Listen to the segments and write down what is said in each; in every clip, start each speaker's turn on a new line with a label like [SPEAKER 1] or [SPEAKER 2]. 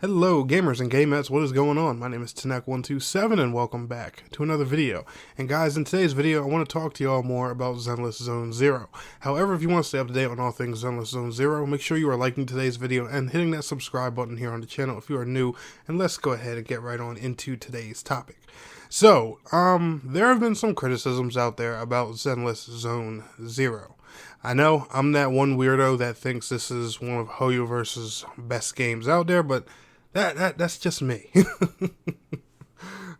[SPEAKER 1] Hello gamers and gamettes, what is going on? My name is Tenek127 and welcome back to another video. And guys, in today's video I want to talk to y'all more about Zenless Zone Zero. However, if you want to stay up to date on all things Zenless Zone Zero, make sure you are liking today's video and hitting that subscribe button here on the channel if you are new, and let's go ahead and get right on into today's topic. So, there have been some criticisms out there about Zenless Zone Zero. I know I'm that one weirdo that thinks this is one of Hoyoverse's best games out there, but that's just me.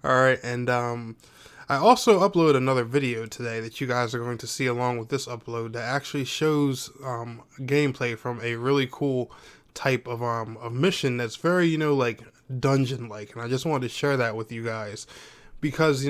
[SPEAKER 1] All right, and I also uploaded another video today that you guys are going to see along with this upload that actually shows gameplay from a really cool type of mission that's very, like dungeon-like, and I just wanted to share that with you guys because,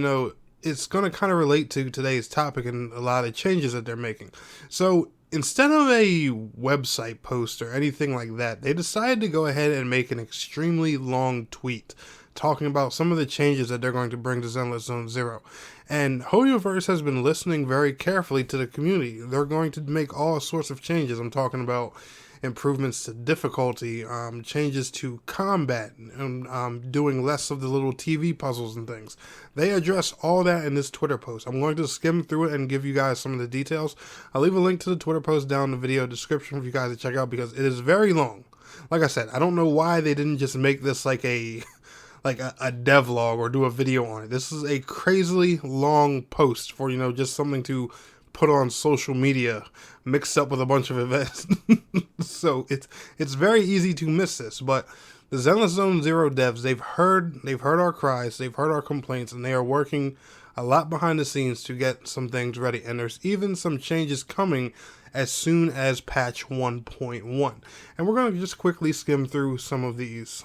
[SPEAKER 1] it's going to kind of relate to today's topic and a lot of changes that they're making. So instead of a website post or anything like that, they decided to go ahead and make an extremely long tweet talking about some of the changes that they're going to bring to Zenless Zone Zero. And Hoyoverse has been listening very carefully to the community. They're going to make all sorts of changes. I'm talking about improvements to difficulty, changes to combat, and doing less of the little TV puzzles and things. They address all that in this Twitter post. I'm going to skim through it and give you guys some of the details. I'll leave a link to the Twitter post down in the video description for you guys to check out because it is very long. Like I said, I don't know why they didn't just make this like a devlog or do a video on it. This is a crazily long post for, just something to put on social media mixed up with a bunch of events. So it's very easy to miss this, but the Zenless Zone Zero devs, they've heard our cries, they've heard our complaints, and they are working a lot behind the scenes to get some things ready. And there's even some changes coming as soon as patch 1.1. And we're going to just quickly skim through some of these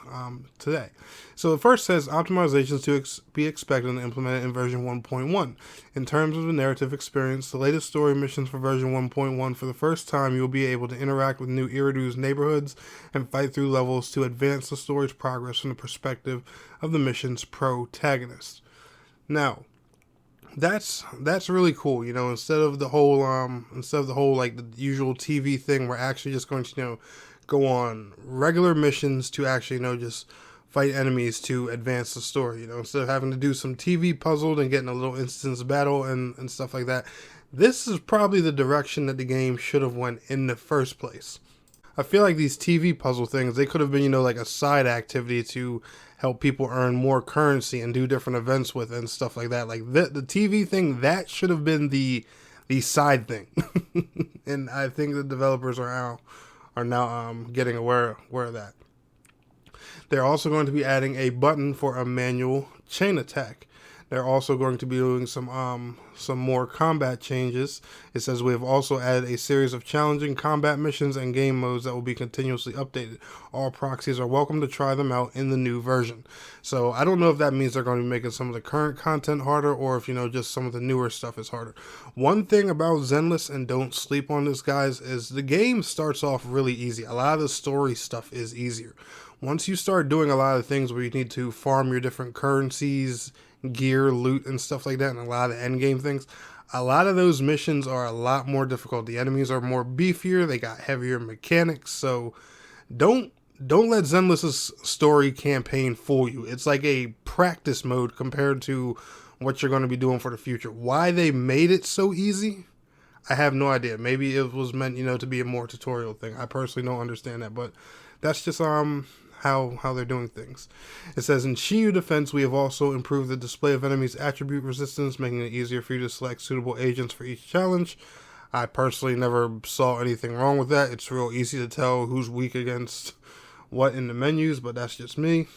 [SPEAKER 1] today. So the first says optimizations to be expected and implemented in version 1.1. In terms of the narrative experience, the latest story missions for version 1.1, for the first time you'll be able to interact with new Iridu's neighborhoods and fight through levels to advance the story's progress from the perspective of the mission's protagonist. Now, that's really cool. Instead of the whole like the usual TV thing, we're actually just going to go on regular missions to actually just fight enemies to advance the story. Instead of having to do some TV puzzle and getting a little instance battle and stuff like that. This is probably the direction that the game should have went in the first place. I feel like these TV puzzle things, they could have been, like a side activity to help people earn more currency and do different events with and stuff like that. Like the TV thing, that should have been the side thing. And I think the developers are now getting aware of that. They're also going to be adding a button for a manual chain attack. They're also going to be doing some more combat changes. It says we have also added a series of challenging combat missions and game modes that will be continuously updated. All proxies are welcome to try them out in the new version. So I don't know if that means they're going to be making some of the current content harder or if, just some of the newer stuff is harder. One thing about Zenless, and don't sleep on this, guys, is the game starts off really easy. A lot of the story stuff is easier. Once you start doing a lot of things where you need to farm your different currencies, gear, loot, and stuff like that, and a lot of end game things, a lot of those missions are a lot more difficult. The enemies are more beefier, they got heavier mechanics, so don't let Zenless's story campaign fool you. It's like a practice mode compared to what you're going to be doing for the future. Why they made it so easy, I have no idea. Maybe it was meant, to be a more tutorial thing. I personally don't understand that, but that's just how they're doing things. It says in Shiyu Defense, we have also improved the display of enemies' attribute resistance, making it easier for you to select suitable agents for each challenge. I personally never saw anything wrong with that. It's real easy to tell who's weak against what in the menus, but that's just me.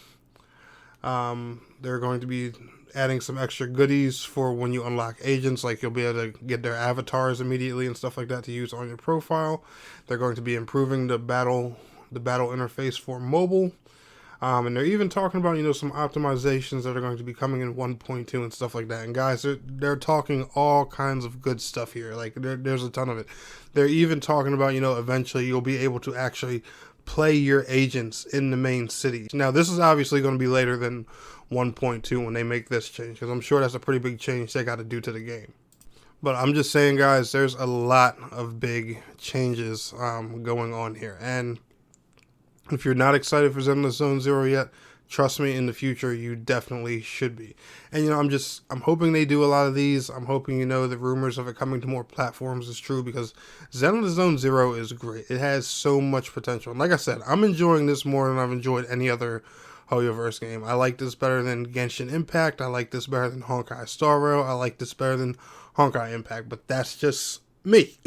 [SPEAKER 1] They're going to be adding some extra goodies for when you unlock agents, like you'll be able to get their avatars immediately and stuff like that to use on your profile. They're going to be improving the battle interface for mobile. And they're even talking about, some optimizations that are going to be coming in 1.2 and stuff like that. And guys, they're talking all kinds of good stuff here. Like there's a ton of it. They're even talking about, eventually you'll be able to actually play your agents in the main city. Now, this is obviously going to be later than 1.2 when they make this change, because I'm sure that's a pretty big change they got to do to the game. But I'm just saying, guys, there's a lot of big changes going on here. And If you're not excited for Zenless Zone Zero yet, trust me, in the future you definitely should be. And I'm hoping they do a lot of these. I'm hoping the rumors of it coming to more platforms is true, because Zenless Zone Zero is great. It has so much potential. And like I said, I'm enjoying this more than I've enjoyed any other Hoyoverse game. I like this better than Genshin Impact. I like this better than Honkai Star Rail. I like this better than Honkai Impact. But that's just me.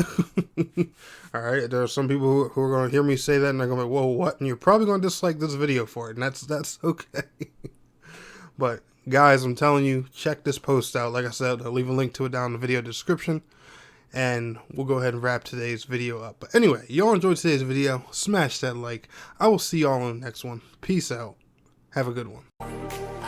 [SPEAKER 1] All right, there are some people who are going to hear me say that and they're going to be like, whoa, what? And you're probably going to dislike this video for it, and that's okay. But guys, I'm telling you, check this post out. Like I said, I'll leave a link to it down in the video description, and we'll go ahead and wrap today's video up. But anyway, y'all enjoyed today's video, smash that like. I will see y'all in the next one. Peace out. Have a good one.